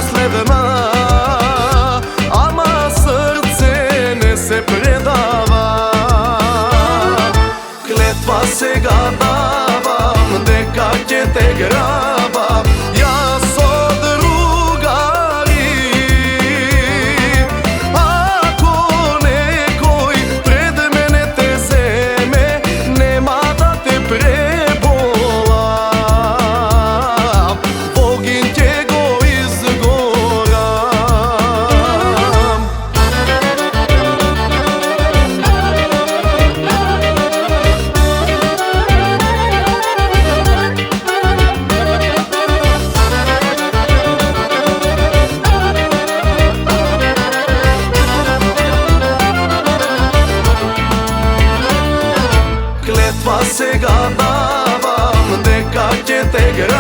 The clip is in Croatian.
posledna, ama srce ne se predava. Kletva se ga davam, deka će te grabam, ja so drugari. Ako nekoj pred mene te zeme, nema da te prebolam, Bogin će go izgoram. Kletva se ga davam, deka će te grabam,